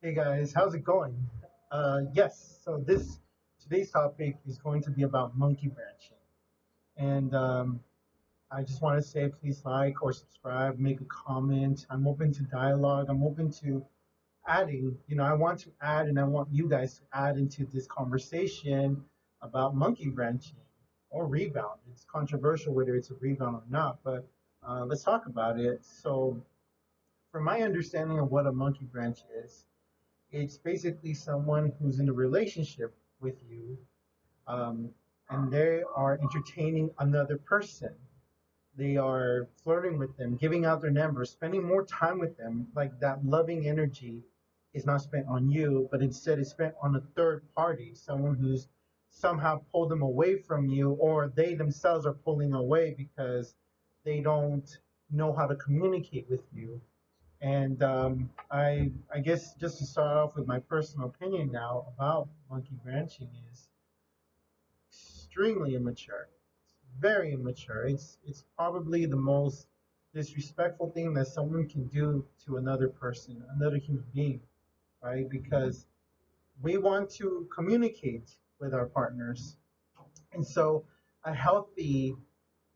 Hey guys, how's it going? Yes, so this today's topic is going to be about monkey branching, and I just want to say please like or subscribe, make a comment. I'm open to dialogue. I'm open to adding. I want to add, and I want you guys to add into this conversation about monkey branching or rebound. It's controversial whether it's a rebound or not, but let's talk about it. So, from my understanding of what a monkey branch is, it's basically someone who's in a relationship with you, um, and they are entertaining another person. They are flirting with them, giving out their numbers, spending more time with them. Like that loving energy is not spent on you, but instead is spent on a third party, someone who's somehow pulled them away from you, or they themselves are pulling away because they don't know how to communicate with you. And I guess just to start off with my personal opinion now about monkey branching is extremely immature. It's very immature. It's probably the most disrespectful thing that someone can do to another person, another human being, right? Because we want to communicate with our partners. And so a healthy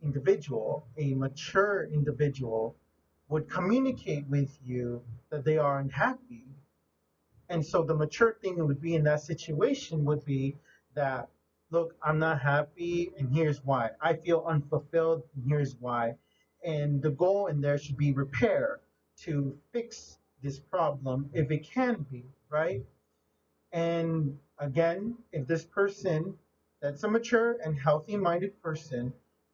individual, a mature individual, would communicate with you that they are unhappy. And so the mature thing would be in that situation would be that, look, I'm not happy, and here's why. I feel unfulfilled, and here's why. And the goal in there should be repair to fix this problem if it can be, right? And again, if this person that's a mature and healthy minded person,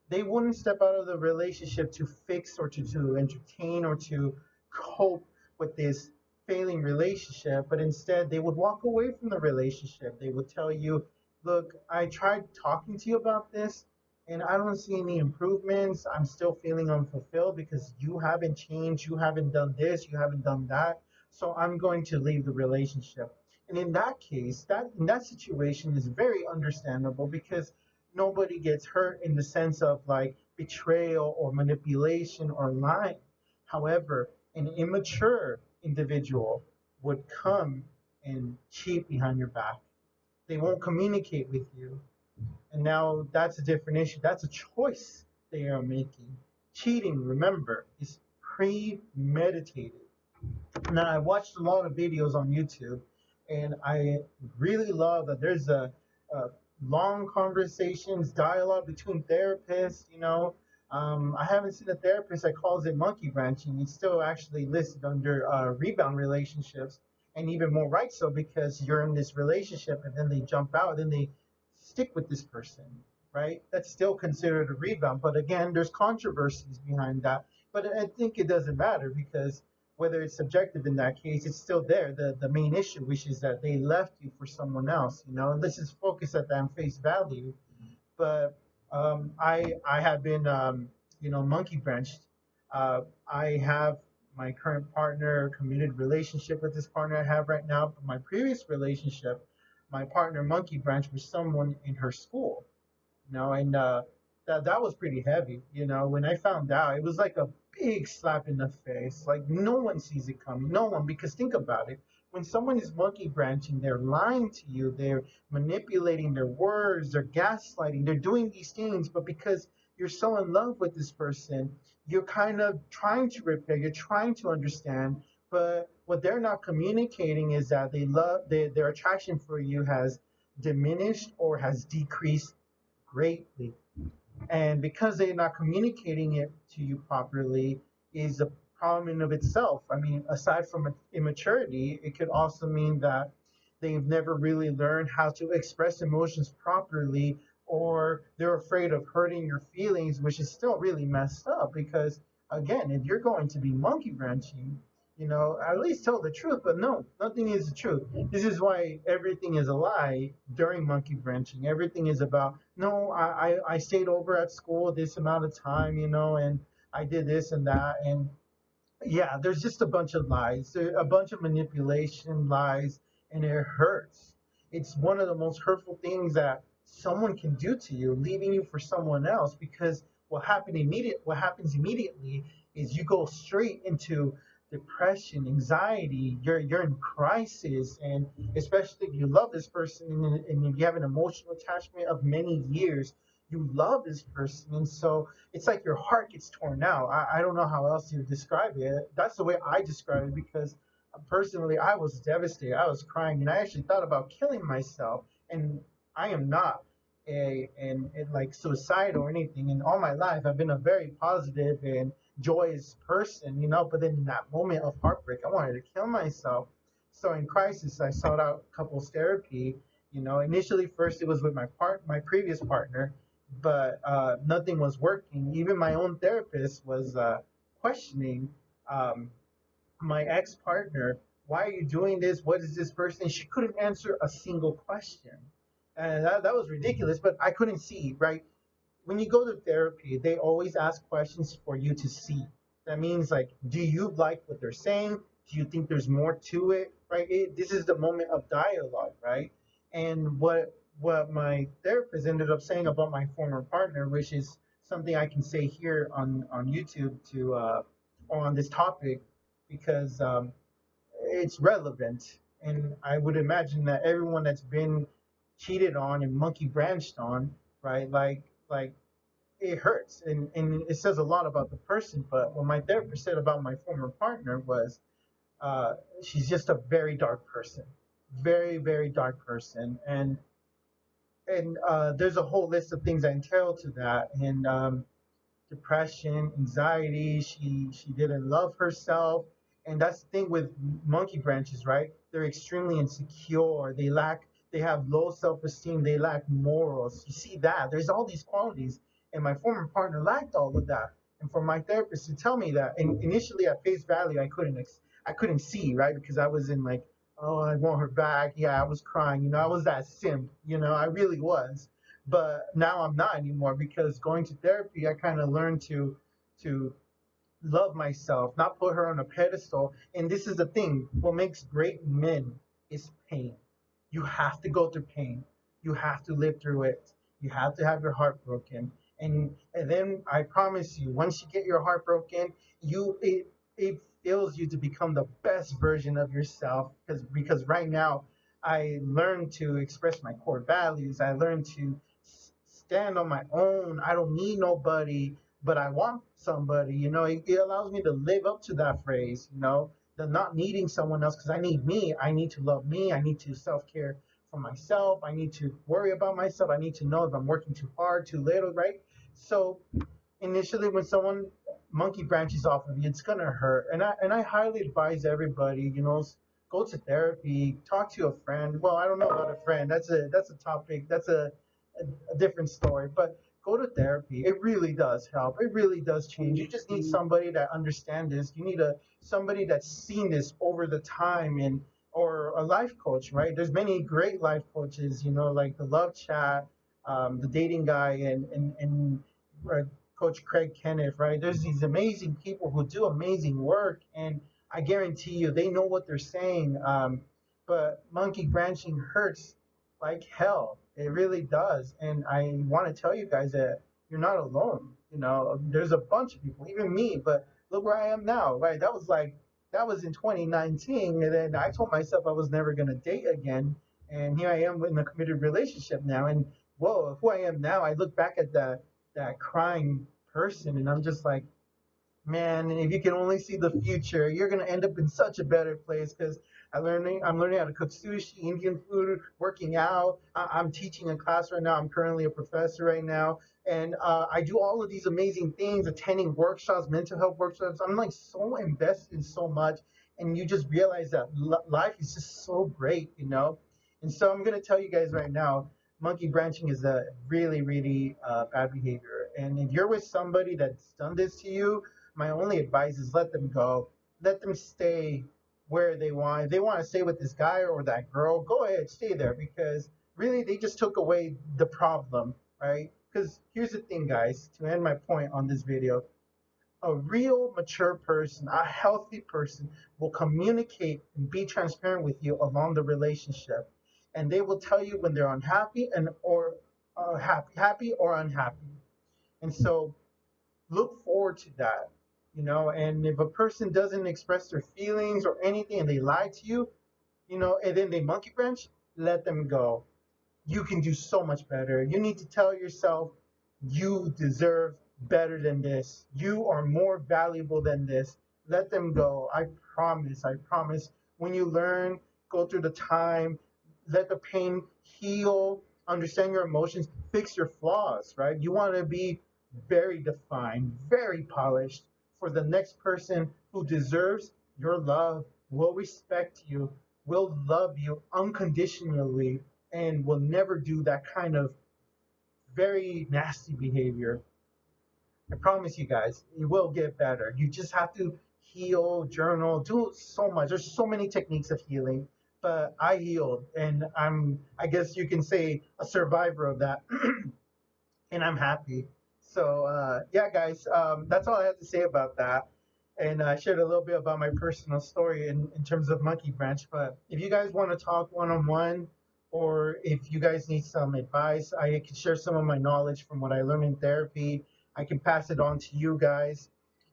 they wouldn't step out of the relationship to fix or to entertain or to cope with this failing relationship, but instead they would walk away from the relationship. They would tell you, look, I tried talking to you about this and I don't see any improvements. I'm still feeling unfulfilled because you haven't changed, you haven't done this, you haven't done that. So I'm going to leave the relationship. And in that case, that in that situation is very understandable because nobody gets hurt in the sense of like betrayal or manipulation or lying. However, an immature individual would come and cheat behind your back. They won't communicate with you. And now that's a different issue. That's a choice they are making. Cheating, remember, is premeditated. Now, I watched a lot of videos on YouTube, and I really love that there's a long conversations, dialogue between therapists. I haven't seen a therapist that calls it monkey branching. It's still actually listed under rebound relationships, and even more right so because you're in this relationship and then they jump out and they stick with this person, right? That's still considered a rebound. But again, there's controversies behind that. But I think it doesn't matter because whether it's subjective in that case, it's still there. The main issue, which is that they left you for someone else. Let's just focus at that face value. But I have been monkey branched. I have my current partner, committed relationship with this partner I have right now. But my previous relationship, my partner monkey branch was someone in her school. And that was pretty heavy. When I found out, it was like a big slap in the face. Like no one sees it coming, no one. Because think about it: when someone is monkey branching, they're lying to you, they're manipulating their words, they're gaslighting, they're doing these things. But because you're so in love with this person, you're kind of trying to repair, you're trying to understand. But what they're not communicating is that their attraction for you has diminished or has decreased greatly. And because they're not communicating it to you properly is a problem in of itself. I mean, aside from immaturity, it could also mean that they've never really learned how to express emotions properly, or they're afraid of hurting your feelings, which is still really messed up because again, if you're going to be monkey branching, at least tell the truth. But no, nothing is the truth. This is why everything is a lie during monkey branching. Everything is about, no, I stayed over at school this amount of time, and I did this and that. And yeah, there's just a bunch of lies, a bunch of manipulation lies, and it hurts. It's one of the most hurtful things that someone can do to you, leaving you for someone else. Because what happens immediately is you go straight into depression, anxiety, you're in crisis, and especially if you love this person and you have an emotional attachment of many years, you love this person, and so it's like your heart gets torn out. I don't know how else to describe it. That's the way I describe it because personally I was devastated. I was crying, and I actually thought about killing myself. And I am not like suicidal or anything. And all my life I've been a very positive and joyous person, but then in that moment of heartbreak, I wanted to kill myself. So in crisis, I sought out couples therapy. Initially, first it was with my previous partner, but nothing was working. Even my own therapist was questioning um, my ex partner. Why are you doing this? What is this person? She couldn't answer a single question. And that was ridiculous, but I couldn't see, right? When you go to therapy, they always ask questions for you to see. That means like, do you like what they're saying? Do you think there's more to it? Right? This is the moment of dialogue, right? And what my therapist ended up saying about my former partner, which is something I can say here on YouTube to on this topic, because it's relevant, and I would imagine that everyone that's been cheated on and monkey branched on, right? Like it hurts, and it says a lot about the person. But what my therapist said about my former partner was, uh, she's just a very dark person, very very dark person, and there's a whole list of things that entail to that, and depression, anxiety. She didn't love herself, and that's the thing with monkey branches, right? They're extremely insecure. They have low self-esteem. They lack morals. You see that? There's all these qualities, and my former partner lacked all of that. And for my therapist to tell me that, and initially at face value, I couldn't see, right? Because I was in like, oh, I want her back. Yeah, I was crying. I was that simp. I really was. But now I'm not anymore because going to therapy, I kind of learned to love myself, not put her on a pedestal. And this is the thing: what makes great men is pain. You have to go through pain. You have to live through it. You have to have your heart broken. And then I promise you, once you get your heart broken, it fills you to become the best version of yourself. Because right now I learned to express my core values. I learned to stand on my own. I don't need nobody, but I want somebody. It allows me to live up to that phrase. The not needing someone else because I need me. I need to love me. I need to self care for myself. I need to worry about myself. I need to know if I'm working too hard, too little, right? So initially, when someone monkey branches off of you, it's gonna hurt. And I highly advise everybody, go to therapy, talk to a friend. Well, I don't know about a friend. That's a topic. That's a different story. But go to therapy. It really does help. It really does change. You just need somebody that understands this. You need somebody that's seen this over the time, and or a life coach, right? There's many great life coaches, like the Love Chat, the Dating Guy, and uh, Coach Craig Kenneth, right? There's these amazing people who do amazing work, and I guarantee you they know what they're saying. But monkey branching hurts like hell. It really does. And I want to tell you guys that you're not alone. There's a bunch of people, even me, but look where I am now, right? That was in 2019. And then I told myself I was never going to date again. And here I am in a committed relationship now. And whoa, who I am now, I look back at that crying person and I'm just like, man, if you can only see the future, you're gonna end up in such a better place. Because I'm learning how to cook sushi, Indian food, working out. I'm teaching a class right now. I'm currently a professor right now, and I do all of these amazing things, attending workshops, mental health workshops. I'm like so invested in so much, and you just realize that life is just so great, And so I'm gonna tell you guys right now, monkey branching is a really, really bad behavior. And if you're with somebody that's done this to you, my only advice is let them go. Let them stay where they want. If they want to stay with this guy or that girl, go ahead, stay there because really they just took away the problem, right? Because here's the thing, guys, to end my point on this video, a real mature person, a healthy person will communicate and be transparent with you along the relationship. And they will tell you when they're unhappy and or happy or unhappy. And so look forward to that. And if a person doesn't express their feelings or anything and they lie to you, and then they monkey wrench, let them go. You can do so much better. You need to tell yourself you deserve better than this. You are more valuable than this. Let them go. I promise. I promise. When you learn, go through the time, let the pain heal, understand your emotions, fix your flaws, right? You want to be very defined, very polished for the next person who deserves your love, will respect you, will love you unconditionally, and will never do that kind of very nasty behavior. I promise you guys, it will get better. You just have to heal, journal, do so much. There's so many techniques of healing, but I healed, and I guess you can say, a survivor of that. And I'm happy. So yeah, guys, that's all I have to say about that. And I shared a little bit about my personal story in terms of Monkey Branch. But if you guys want to talk one on one, or if you guys need some advice, I can share some of my knowledge from what I learned in therapy. I can pass it on to you guys.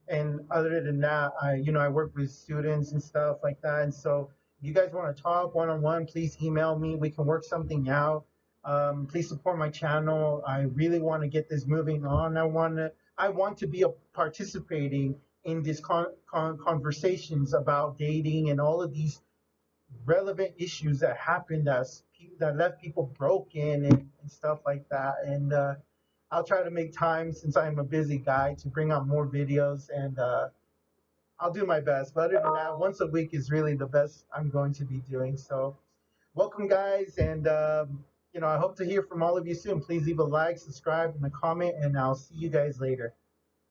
And other than that, I work with students and stuff like that. And so, if you guys want to talk one on one, please email me. We can work something out. Please support my channel. I really want to get this moving on. I want to be participating in these conversations about dating and all of these relevant issues that happened that left people broken and stuff like that. And I'll try to make time, since I'm a busy guy, to bring out more videos, and I'll do my best. But other than that, once a week is really the best I'm going to be doing. So welcome, guys, and I hope to hear from all of you soon. Please leave a like, subscribe, and a comment, and I'll see you guys later.